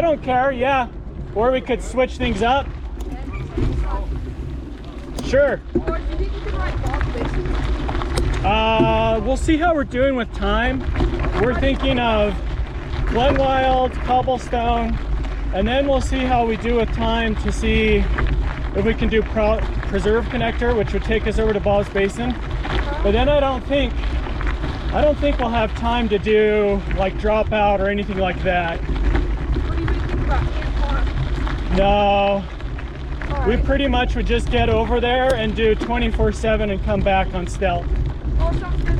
I don't care, yeah. Or we could switch things up. Sure. Or do you think you could ride Bob's Basin? We'll see how we're doing with time. We're thinking of Glenwild, Cobblestone, and then we'll see how we do with time to see if we can do Preserve Connector, which would take us over to Bob's Basin. But then I don't think we'll have time to do like Dropout or anything like that. What do you think about Ant Farm? No. We Alright. pretty much would just get over there and do 24/7 and come back on stealth. Oh, sounds good.